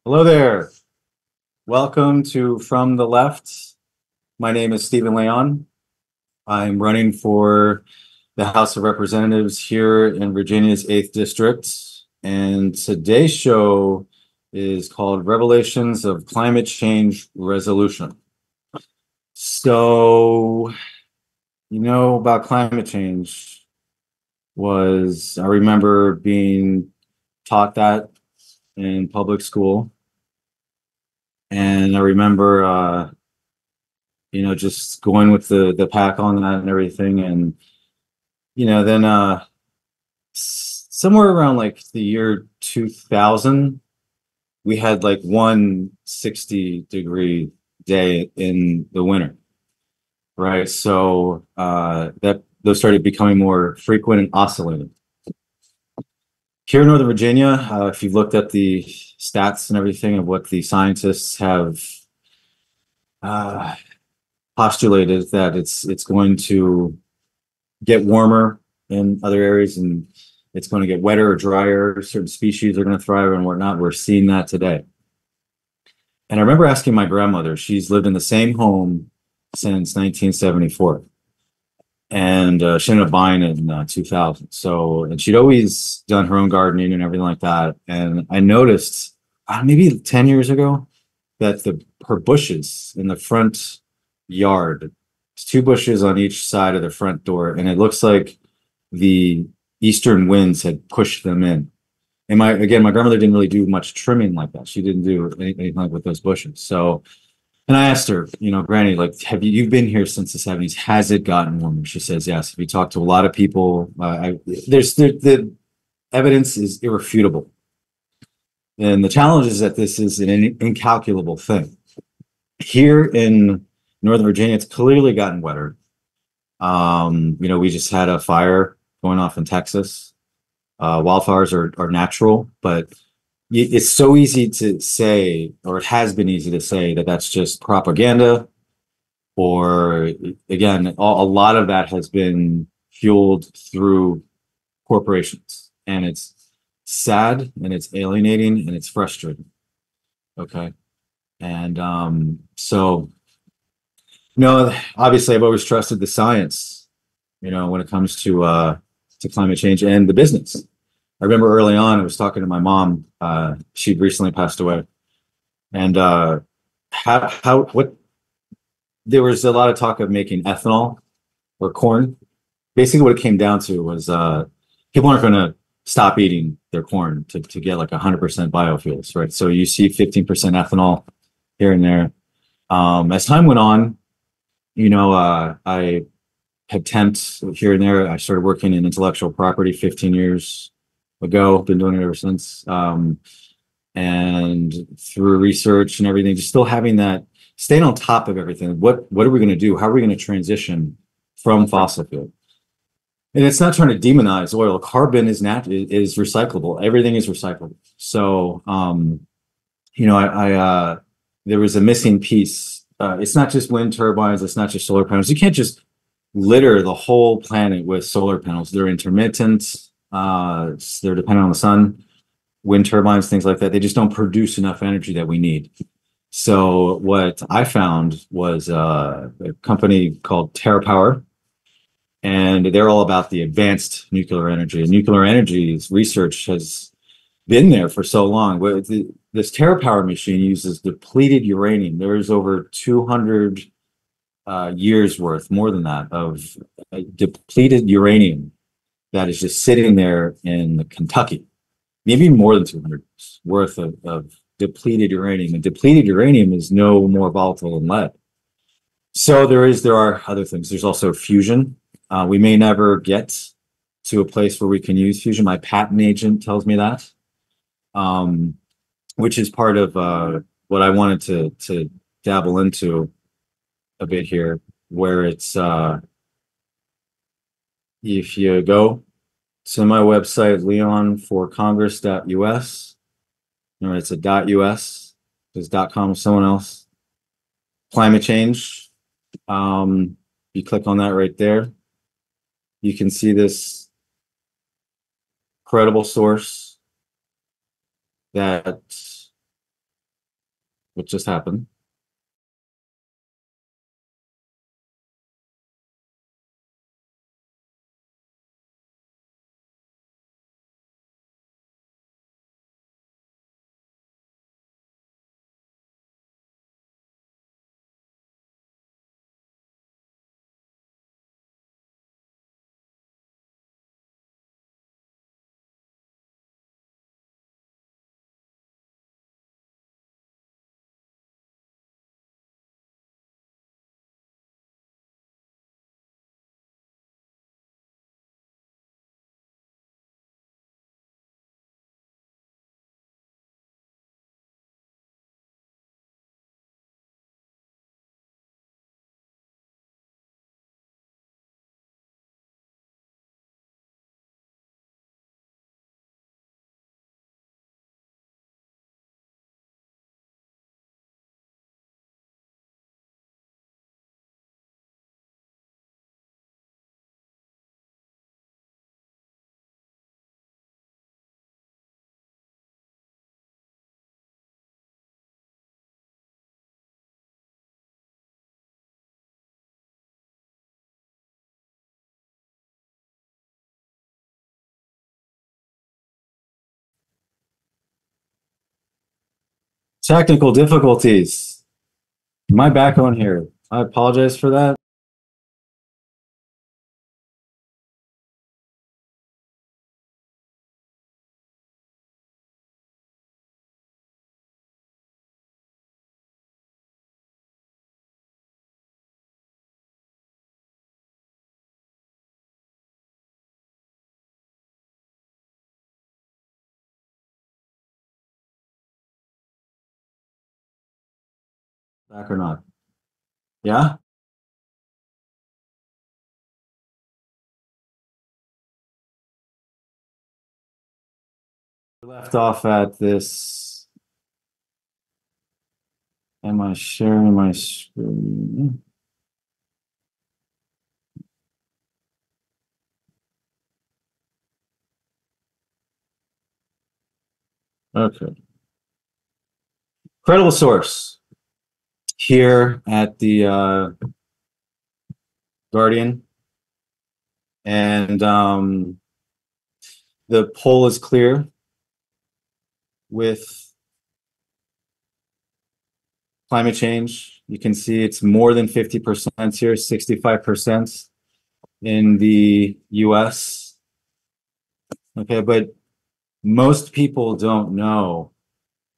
Hello there. Welcome to From the Left. My name is Stephen Leon. I'm running for the House of Representatives here in Virginia's 8th District. And today's show is called Revelations of Climate Change Resolution. So, about climate change I remember being taught that in public school. And I remember, just going with the pack on that and everything. And, then somewhere around like the year 2000, we had like one 60-degree day in the winter, right? So that those started becoming more frequent and oscillating. Here in Northern Virginia, if you've looked at the stats and everything of what the scientists have postulated, that it's going to get warmer in other areas and it's going to get wetter or drier. Certain species are going to thrive and whatnot. We're seeing that today. And I remember asking my grandmother, she's lived in the same home since 1974. And she ended up buying it in 2000. And she'd always done her own gardening and everything like that. And I noticed maybe 10 years ago that her bushes in the front yard, there's two bushes on each side of the front door, and it looks like the eastern winds had pushed them in. And my grandmother didn't really do much trimming like that. She didn't do anything like with those bushes. And I asked her, Granny, like, you've been here since the 70s? Has it gotten warmer? She says, yes. If you talk to a lot of people, the evidence is irrefutable. And the challenge is that this is an incalculable thing. Here in Northern Virginia, it's clearly gotten wetter. We just had a fire going off in Texas. Wildfires are natural, but it's so easy to say, or it has been easy to say, that that's just propaganda. Or again, a lot of that has been fueled through corporations, and it's sad and it's alienating and it's frustrating. Okay. And obviously I've always trusted the science, when it comes to climate change and the business. I remember early on, I was talking to my mom. She'd recently passed away, and there was a lot of talk of making ethanol or corn. Basically, what it came down to was people aren't going to stop eating their corn to get like 100% biofuels, right? So you see 15% ethanol here and there. As time went on, I had temped here and there. I started working in intellectual property 15 years ago, been doing it ever since. And through research and everything, just still having that, staying on top of everything. What are we going to do? How are we going to transition from fossil fuel? And it's not trying to demonize oil. Carbon is recyclable. Everything is recyclable. So, there was a missing piece. It's not just wind turbines. It's not just solar panels. You can't just litter the whole planet with solar panels. They're intermittent. They're dependent on the sun. Wind turbines, things like that. They just don't produce enough energy that we need. So what I found was a company called TerraPower, and they're all about the advanced nuclear energy. And nuclear energy's research has been there for so long. This TerraPower machine uses depleted uranium. There's over 200 years worth, more than that, of depleted uranium that is just sitting there in Kentucky. Maybe more than 200 years worth of depleted uranium. And depleted uranium is no more volatile than lead. So there are other things. There's also fusion. We may never get to a place where we can use fusion. My patent agent tells me that, which is part of what I wanted to dabble into a bit here, where it's if you go to my website, leonforcongress.us, remember it's a .us, because .com is someone else. Climate change. You click on that right there. You can see this credible source that which just happened. Technical difficulties. Am I back on here? I apologize for that. Back or not? Yeah? We left off at this. Am I sharing my screen? Okay. Credible source here at the Guardian. And the poll is clear with climate change. You can see it's more than 50% here, 65% in the US. Okay, but most people don't know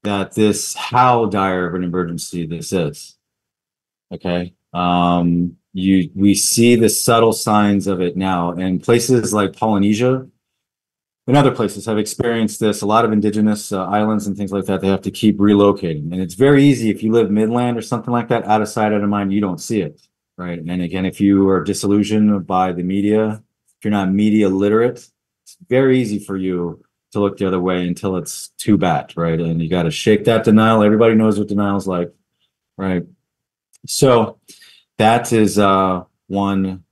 that how dire of an emergency this is. Okay. We see the subtle signs of it now, and places like Polynesia and other places have experienced this. A lot of indigenous islands and things like that, they have to keep relocating. And it's very easy if you live midland or something like that, out of sight, out of mind, you don't see it, right? And again, if you are disillusioned by the media, if you're not media literate, it's very easy for you to look the other way until it's too bad, right? And you got to shake that denial. Everybody knows what denial is like, right? So that is one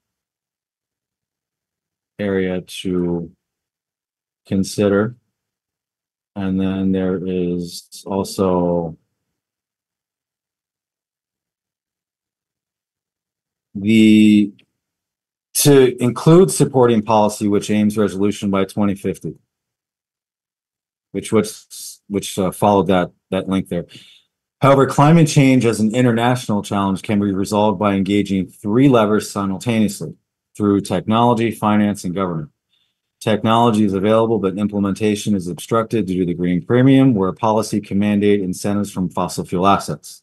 area to consider. And then there is also to include supporting policy which aims resolution by 2050, which followed that link there. However, climate change as an international challenge can be resolved by engaging three levers simultaneously through technology, finance, and government. Technology is available, but implementation is obstructed due to the green premium, where policy can mandate incentives from fossil fuel assets.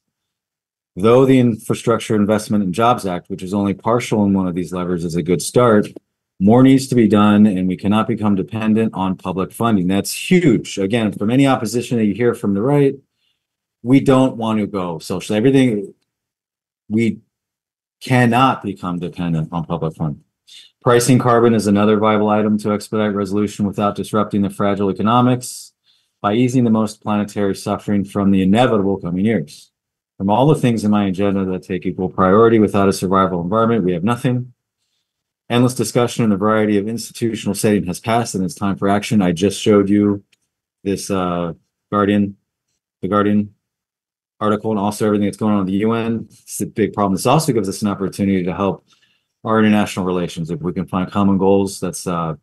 Though the Infrastructure Investment and Jobs Act, which is only partial in one of these levers, is a good start, more needs to be done, and we cannot become dependent on public funding. That's huge. Again, from any opposition that you hear from the right, we don't want to go social. Everything, we cannot become dependent on public funding. Pricing carbon is another viable item to expedite resolution without disrupting the fragile economics by easing the most planetary suffering from the inevitable coming years. From all the things in my agenda that take equal priority, without a survival environment, we have nothing. Endless discussion in a variety of institutional setting has passed, and it's time for action. I just showed you this the Guardian article and also everything that's going on in the UN. It's a big problem. This also gives us an opportunity to help our international relations. If we can find common goals, that's down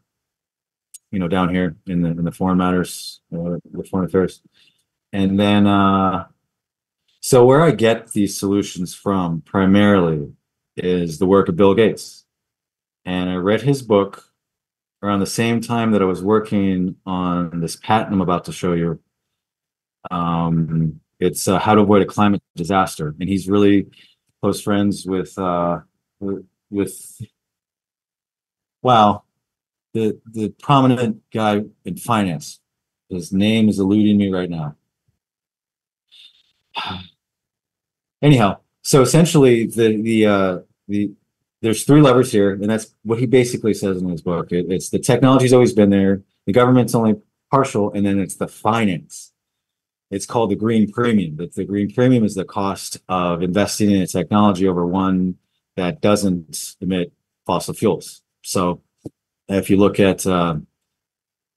here in the foreign matters, the foreign affairs. And then so where I get these solutions from primarily is the work of Bill Gates. And I read his book around the same time that I was working on this patent I'm about to show you. It's How to Avoid a Climate Disaster. And he's really close friends with wow, the prominent guy in finance. His name is eluding me right now. Anyhow, so essentially the there's three levers here, and that's what he basically says in his book. It's the technology's always been there, the government's only partial, and then it's the finance. It's called the green premium. The green premium is the cost of investing in a technology over one that doesn't emit fossil fuels. So if you look at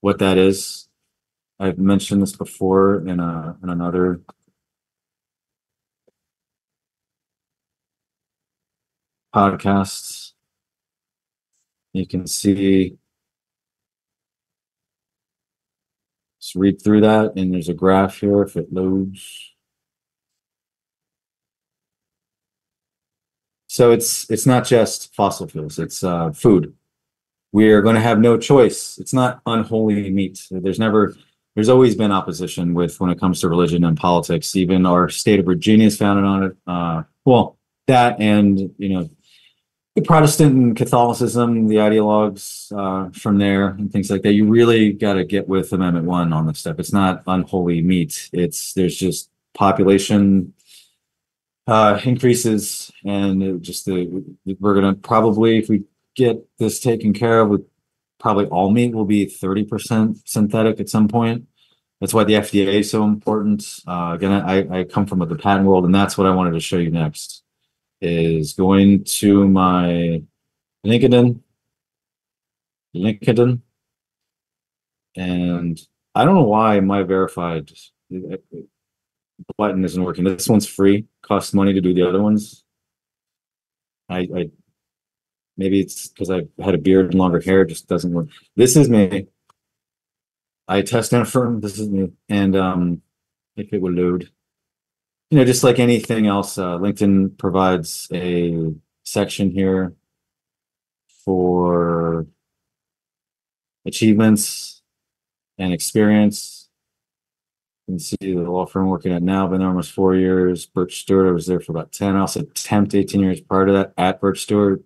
what that is, I've mentioned this before in another podcast. You can see, just read through that, and there's a graph here if it loads. So it's not just fossil fuels, it's food. We are going to have no choice. It's not unholy meat. There's always been opposition when it comes to religion and politics. Even our state of Virginia is founded on it. Well, that and the Protestant and Catholicism, the ideologues from there and things like that. You really got to get with Amendment 1 on this stuff. It's not unholy meat. There's just population increases, and we're gonna probably, if we get this taken care of, probably all meat will be 30% synthetic at some point. That's why the FDA is so important. Again, I come from the patent world, and that's what I wanted to show you next. Is going to my LinkedIn, and I don't know why my verified button isn't working. This one's free, costs money to do the other ones. I maybe it's because I've had a beard and longer hair, it just doesn't work. This is me. I test and affirm this is me, and if it will load. Just like anything else, LinkedIn provides a section here for achievements and experience. You can see the law firm I'm working at now, been there almost 4 years. Birch Stewart, I was there for about 10. I also temped 18 years prior to that at Birch Stewart.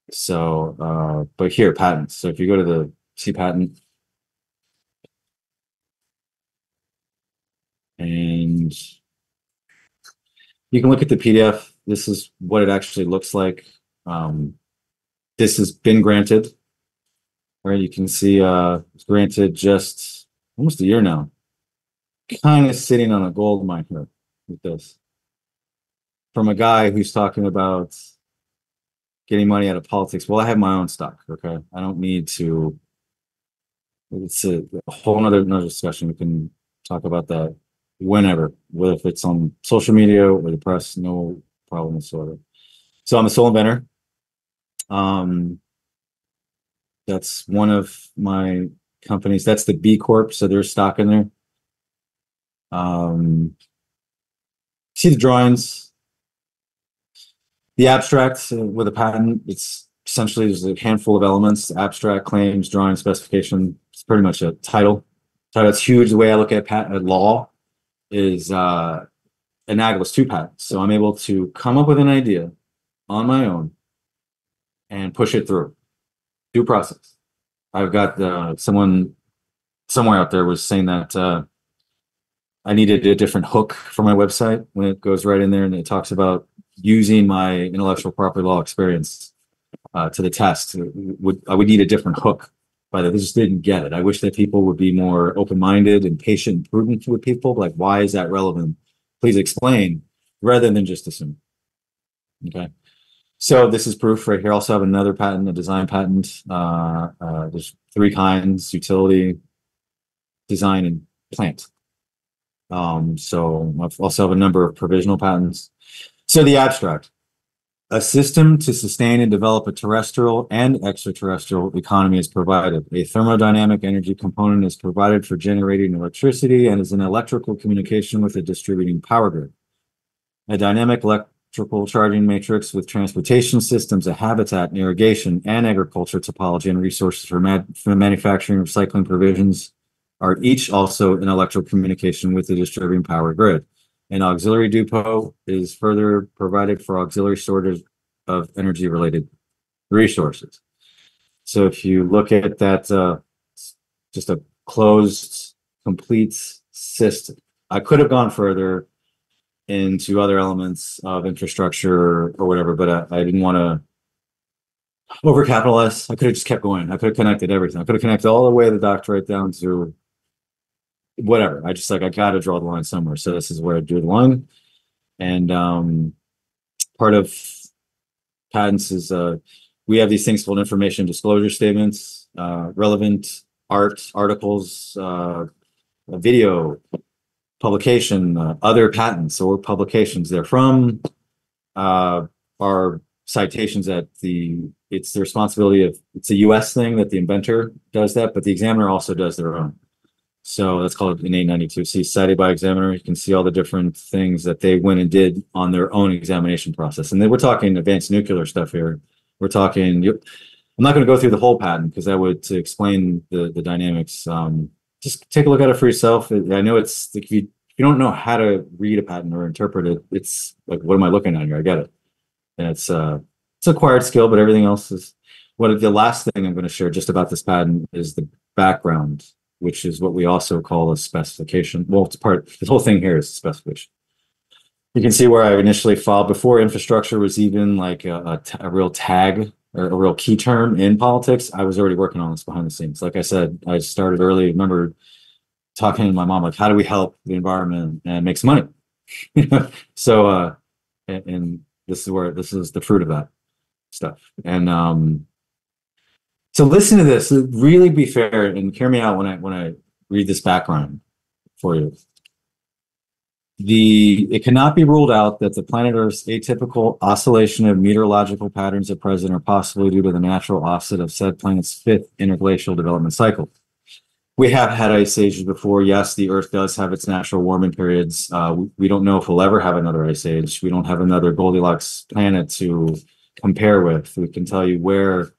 So, but here, patents. So if you go to the see patent, and you can look at the PDF. This is what it actually looks like. This has been granted. Right, you can see it's granted just almost a year now. Kind of sitting on a gold mine here with this. From a guy who's talking about getting money out of politics. Well, I have my own stock, okay? I don't need to. It's a whole another discussion. We can talk about that whenever, whether if it's on social media or the press, no problem whatsoever. So I'm a sole inventor. That's one of my companies. That's the B Corp, so there's stock in there. See the drawings, the abstract with a patent. It's essentially there's a handful of elements: abstract, claims, drawing, specification. It's pretty much a title. It's huge. The way I look at patent law is analogous to patents. So I'm able to come up with an idea on my own and push it through. Due process. I've got someone somewhere out there was saying that I needed a different hook for my website when it goes right in there and it talks about using my intellectual property law experience to the test. I would need a different hook. But I just didn't get it. I wish that people would be more open-minded and patient and prudent with people. Like, why is that relevant? Please explain, rather than just assume. Okay. So this is proof right here. I also have another patent, a design patent. There's 3 kinds: utility, design, and plant. So I also have a number of provisional patents. So the abstract. A system to sustain and develop a terrestrial and extraterrestrial economy is provided. A thermodynamic energy component is provided for generating electricity and is an electrical communication with a distributing power grid. A dynamic electrical charging matrix with transportation systems, a habitat, irrigation, and agriculture topology and resources for manufacturing, recycling provisions are each also an electrical communication with the distributing power grid. An auxiliary depot is further provided for auxiliary storage of energy-related resources. So if you look at that, just a closed, complete system. I could have gone further into other elements of infrastructure or whatever, but I didn't want to overcapitalize. I could have just kept going. I could have connected everything. I could have connected all the way the doctorate down to whatever. I just like, I got to draw the line somewhere. So this is where I drew the line. And part of patents is we have these things called information disclosure statements, relevant articles, video, publication, other patents or publications. They're from our citations at it's the responsibility of, it's a US thing that the inventor does that, but the examiner also does their own. So that's called an 892C, cited by examiner. You can see all the different things that they went and did on their own examination process. And then we're talking advanced nuclear stuff here. We're talking, I'm not going to go through the whole patent because I would, to explain the dynamics, just take a look at it for yourself. I know it's, if you don't know how to read a patent or interpret it, it's like, what am I looking at here? I get it. And it's acquired skill, but everything else is, the last thing I'm going to share just about this patent is the background, which is what we also call a specification. Well, it's the whole thing here is a specification. You can see where I initially filed before infrastructure was even like a real tag or a real key term in politics. I was already working on this behind the scenes. Like I said, I started early. I remember talking to my mom, like, how do we help the environment and make some money? So, and this is the fruit of that stuff. And, so listen to this, really be fair and hear me out when I read this background for you. It cannot be ruled out that the planet Earth's atypical oscillation of meteorological patterns at present are possibly due to the natural offset of said planet's fifth interglacial development cycle. We have had ice ages before. Yes, the Earth does have its natural warming periods. We don't know if we'll ever have another ice age. We don't have another Goldilocks planet to compare with. We can tell you where.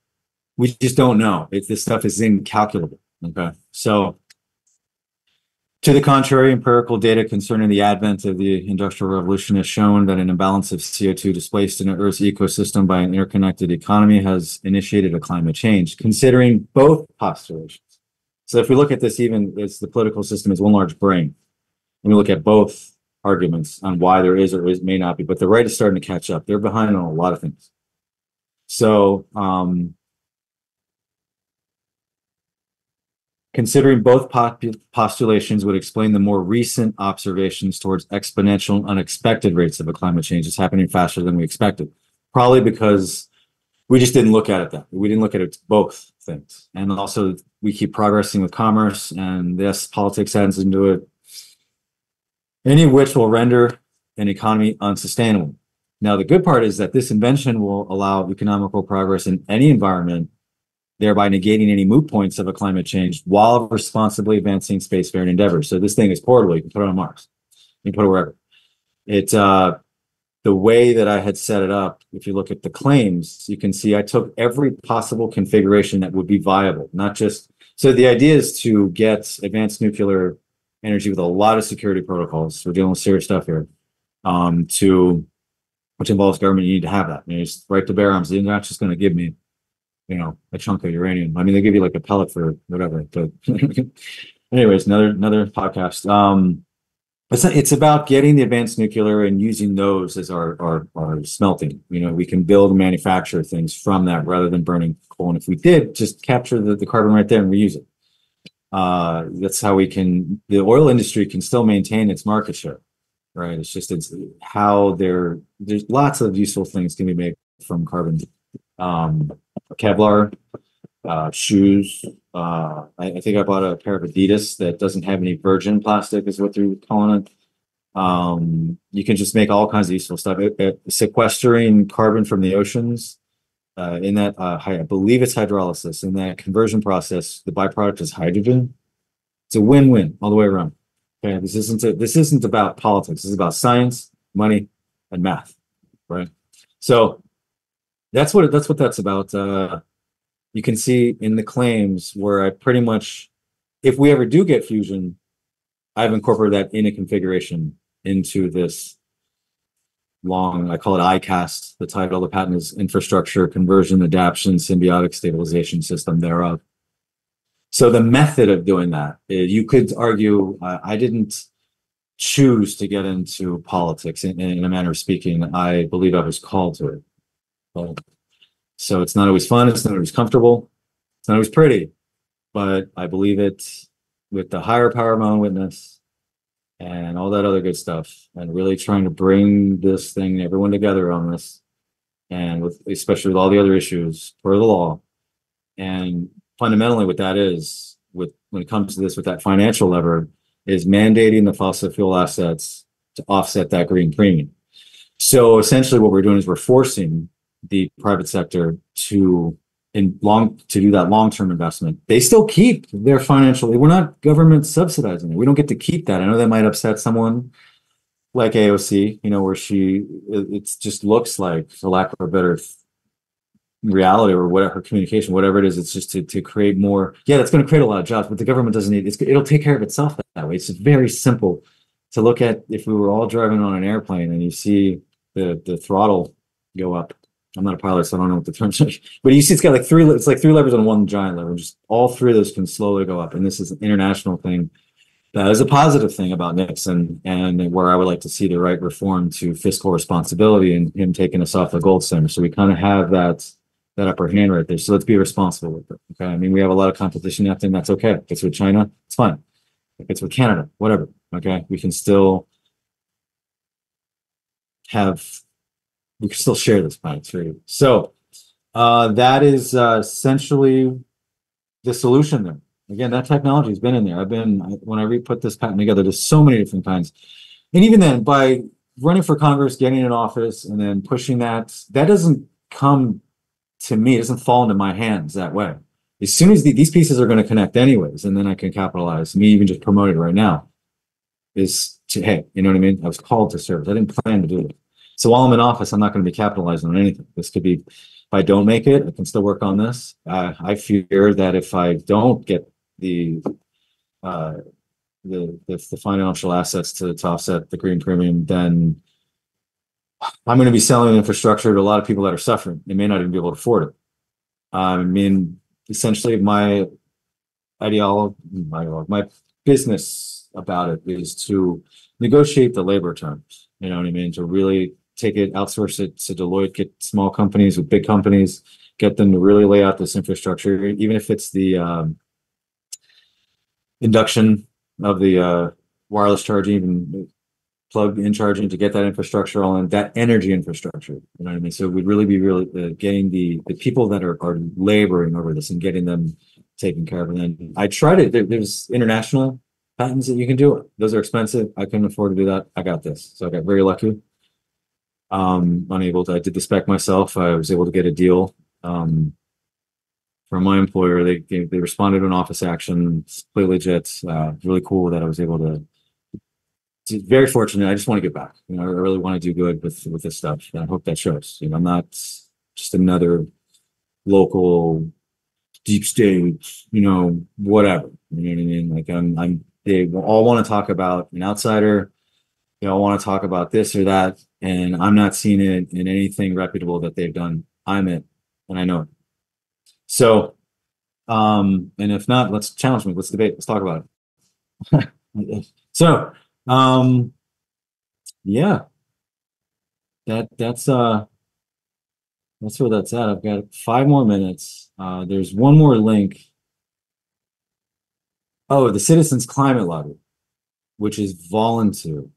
We just don't know. This stuff is incalculable. Okay. So, to the contrary, empirical data concerning the advent of the Industrial Revolution has shown that an imbalance of CO2 displaced in an Earth's ecosystem by an interconnected economy has initiated a climate change, considering both postulations. So if we look at this, even as the political system is one large brain, and we look at both arguments on why there is or may not be, but the right is starting to catch up. They're behind on a lot of things. So, considering both postulations would explain the more recent observations towards exponential and unexpected rates of a climate change is happening faster than we expected. Probably because we just didn't look at it that way. We didn't look at it both things. And also we keep progressing with commerce, and yes, politics adds into it. Any of which will render an economy unsustainable. Now, the good part is that this invention will allow economical progress in any environment, thereby negating any moot points of a climate change while responsibly advancing spacefaring endeavors. So this thing is portable. You can put it on Mars. You can put it wherever. It's the way that I had set it up. If you look at the claims, you can see I took every possible configuration that would be viable, not just. So the idea is to get advanced nuclear energy with a lot of security protocols. We're dealing with serious stuff here. Which involves government. You need to have that. You know, just right to bear arms. They're not just going to give me, a chunk of uranium. I mean, they give you like a pellet for whatever, but anyways, another podcast. It's about getting the advanced nuclear and using those as our smelting. We can build and manufacture things from that rather than burning coal. And if we did, just capture the carbon right there and reuse it. That's how the oil industry can still maintain its market share, right? It's how there's lots of useful things can be made from carbon. Kevlar, shoes. I think I bought a pair of Adidas that doesn't have any virgin plastic, is what they're calling it. You can just make all kinds of useful stuff. Sequestering carbon from the oceans, in that, I believe it's hydrolysis. In that conversion process, the byproduct is hydrogen. It's a win-win all the way around. Okay, this isn't about politics. This is about science, money, and math, right? So that's about. You can see in the claims where I pretty much, if we ever do get fusion, I've incorporated that in a configuration into this long, I call it ICAST. The title of the patent is Infrastructure Conversion Adaptation Symbiotic Stabilization System thereof. So the method of doing that, you could argue, I didn't choose to get into politics in a manner of speaking. I believe I was called to it. So it's not always fun. It's not always comfortable. It's not always pretty, but I believe it with the higher power of my own witness and all that other good stuff, and really trying to bring this thing, everyone together on this, and with, especially with all the other issues for the law. And fundamentally what that is, with when it comes to this, with that financial lever, is mandating the fossil fuel assets to offset that green premium. So essentially what we're doing is we're forcing the private sector to do that long-term investment. They still keep their financial, we're not government subsidizing it. We don't get to keep that. I know that might upset someone like AOC, where it just looks like, for lack of a better reality, or whatever, her communication, whatever it is, it's just to create more. Yeah, that's going to create a lot of jobs, but the government doesn't need it. It'll take care of itself that way. It's very simple to look at. If we were all driving on an airplane and you see the throttle go up. I'm not a pilot, so I don't know what the terms are. But you see, it's got like it's like three levers on one giant lever. Just all three of those can slowly go up. And this is an international thing. That is a positive thing about Nixon, and where I would like to see the right reform to fiscal responsibility and him taking us off the gold standard. So we kind of have that upper hand right there. So let's be responsible with it. Okay. I mean, we have a lot of competition out there, and that's okay. If it's with China, it's fine. If it's with Canada, whatever. Okay. We can still share this planet too. So that is essentially the solution there. Again, that technology has been in there. When I put this patent together, there's so many different kinds. And even then, by running for Congress, getting in office, and then pushing that doesn't come to me. It doesn't fall into my hands that way. As soon as these pieces are going to connect anyways, and then I can capitalize. Me even just promoting it right now is hey, you know what I mean? I was called to serve. I didn't plan to do it. So while I'm in office, I'm not going to be capitalizing on anything. This could be, if I don't make it, I can still work on this. I fear that if I don't get the financial assets to offset the green premium, then I'm going to be selling infrastructure to a lot of people that are suffering. They may not even be able to afford it. I mean, essentially, my business about it is to negotiate the labor terms. You know what I mean? To really take it, outsource it to Deloitte, get small companies with big companies, get them to really lay out this infrastructure, even if it's the induction of the wireless charging, even plug-in charging, to get that infrastructure all in, that energy infrastructure. You know what I mean? So we'd really be getting the people that are laboring over this and getting them taken care of. And then I tried it. There's international patents that you can do. Those are expensive. I couldn't afford to do that. I got this. So I got very lucky. I did the spec myself. I was able to get a deal from my employer. They responded to an office action. It's completely legit. Really cool that I was able to. It's very fortunate. I just want to get back. I really want to do good with this stuff. And I hope that shows. I'm not just another local deep state, whatever. You know what I mean? Like they all want to talk about an outsider. They all want to talk about this or that, and I'm not seeing it in anything reputable that they've done. I'm it, and I know it. So, and if not, let's challenge me. Let's debate. Let's talk about it. So, yeah, that's where that's at. I've got 5 more minutes. There's one more link. Oh, the Citizens Climate Lobby, which is voluntary.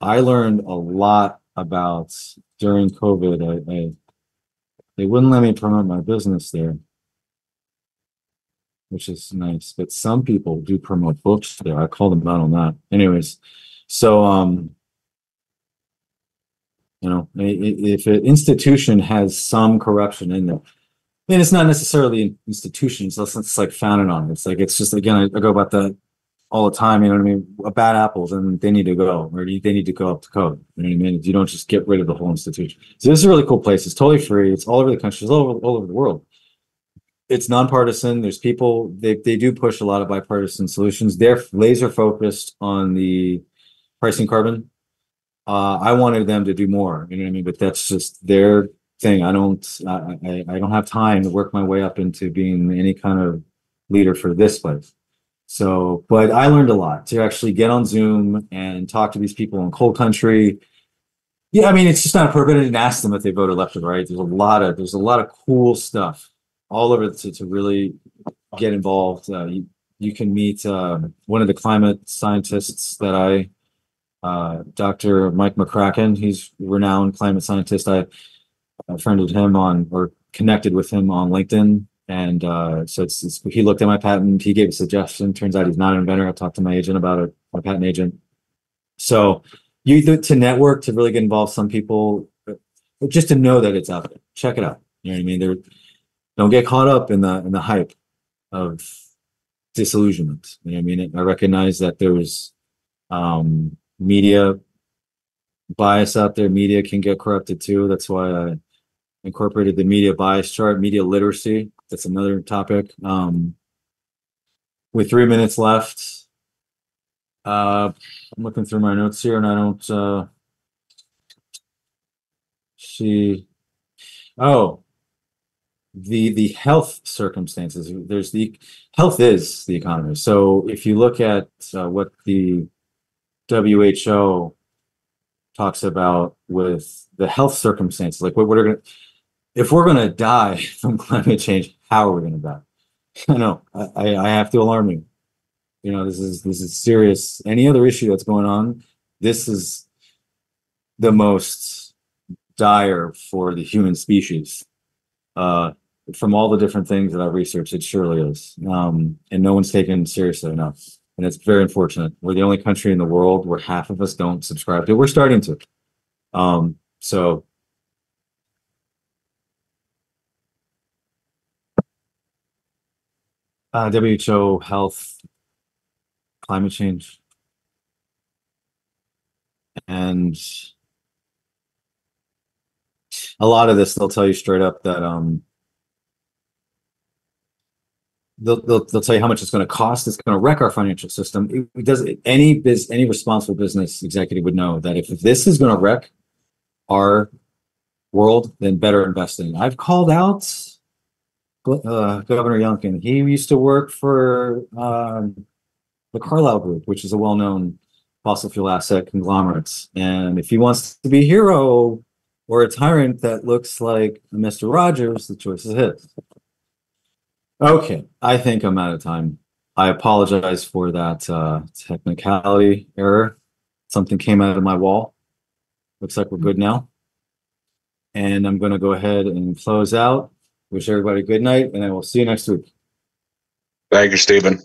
I learned a lot about during COVID. They wouldn't let me promote my business there. which is nice. But some people do promote books there. I call them out on that. Anyways, so if an institution has some corruption in there, and it's not necessarily an institution, it's like founded on it. It's like, it's just, again, I go about that all the time, you know what I mean? Bad apples, and they need to go, or they need to go up to code. You know what I mean? You don't just get rid of the whole institution. So this is a really cool place. It's totally free. It's all over the country. It's all over the world. It's nonpartisan. There's people, they do push a lot of bipartisan solutions. They're laser focused on the pricing carbon. I wanted them to do more, you know what I mean? But that's just their thing. I don't have time to work my way up into being any kind of leader for this place. So, but I learned a lot to actually get on Zoom and talk to these people in cold country. Yeah, I mean, it's just not appropriate. I didn't ask them if they voted left or right. There's a lot of cool stuff all over to really get involved. You can meet one of the climate scientists that Dr. Mike McCracken. He's a renowned climate scientist. I friended him or connected with him on LinkedIn. And so he looked at my patent. He gave a suggestion. Turns out he's not an inventor. I talked to my agent about it, my patent agent. So to network, to really get involved, some people, just to know that it's out there. Check it out. You know what I mean? Don't get caught up in the hype of disillusionment. You know what I mean? I recognize that there's media bias out there. Media can get corrupted too. That's why I incorporated the media bias chart, media literacy. That's another topic. With 3 minutes left, I'm looking through my notes here, and I don't see. Oh, the health circumstances. There's the health is the economy. So if you look at what the WHO talks about with the health circumstances, like if we're gonna die from climate change, how are we gonna die? I know I have to alarm you. You know, this is serious. Any other issue that's going on, this is the most dire for the human species. From all the different things that I've researched, it surely is. And no one's taken seriously enough. And it's very unfortunate. We're the only country in the world where half of us don't subscribe to it. We're starting to. So WHO, health, climate change, and a lot of this, they'll tell you straight up that they'll tell you how much it's going to cost. It's going to wreck our financial system. It does. Any responsible business executive would know that if this is going to wreck our world, then better invest in it. I've called out Governor Youngkin. He used to work for the Carlyle Group, which is a well-known fossil fuel asset conglomerate. And if he wants to be a hero or a tyrant that looks like Mr. Rogers, the choice is his. Okay, I think I'm out of time. I apologize for that technicality error. Something came out of my wall. Looks like we're good now. And I'm going to go ahead and close out. Wish everybody a good night, and I will see you next week. Thank you, Stephen.